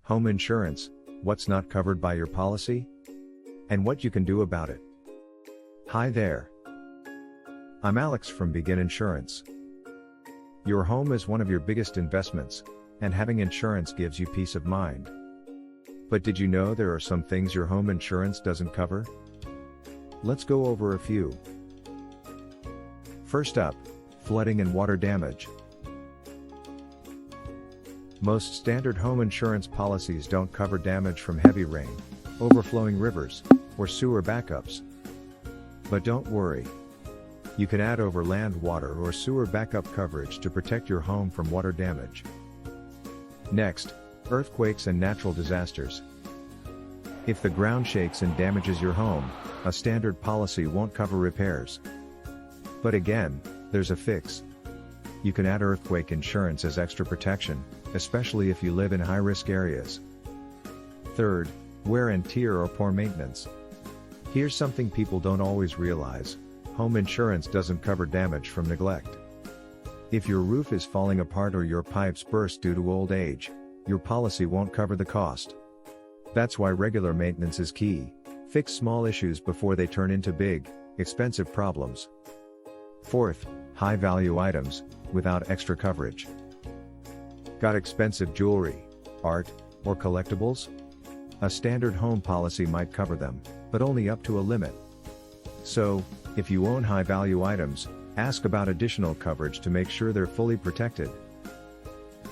Home insurance, what's not covered by your policy? And what you can do about it. Hi there. I'm Alex from Begin Insurance. Your home is one of your biggest investments, and having insurance gives you peace of mind. But did you know there are some things your home insurance doesn't cover? Let's go over a few. First up, flooding and water damage. Most standard home insurance policies don't cover damage from heavy rain, overflowing rivers, or sewer backups. But don't worry. You can add overland water or sewer backup coverage to protect your home from water damage. Next, earthquakes and natural disasters. If the ground shakes and damages your home, a standard policy won't cover repairs. But again, there's a fix. You can add earthquake insurance as extra protection, especially if you live in high-risk areas. Third, wear and tear or poor maintenance. Here's something people don't always realize: home insurance doesn't cover damage from neglect. If your roof is falling apart or your pipes burst due to old age, your policy won't cover the cost. That's why regular maintenance is key. Fix small issues before they turn into big, expensive problems. Fourth, high-value items, without extra coverage. Got expensive jewelry, art, or collectibles? A standard home policy might cover them, but only up to a limit. So, if you own high-value items, ask about additional coverage to make sure they're fully protected.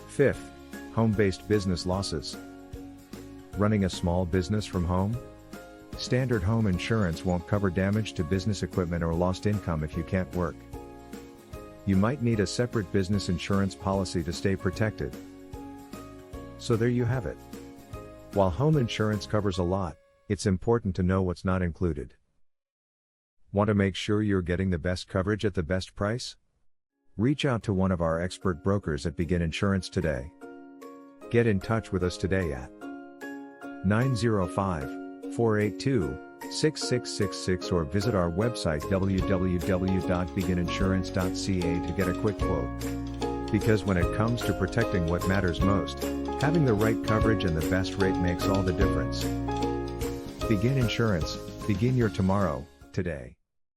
Fifth, home-based business losses. Running a small business from home? Standard home insurance won't cover damage to business equipment or lost income if you can't work. You might need a separate business insurance policy to stay protected. So there you have it. While home insurance covers a lot, it's important to know what's not included. Want to make sure you're getting the best coverage at the best price? Reach out to one of our expert brokers at Begin Insurance today. Get in touch with us today at 905-482-6666 or visit our website www.begininsurance.ca to get a quick quote. Because when it comes to protecting what matters most, having the right coverage and the best rate makes all the difference. Begin Insurance, begin your tomorrow, today.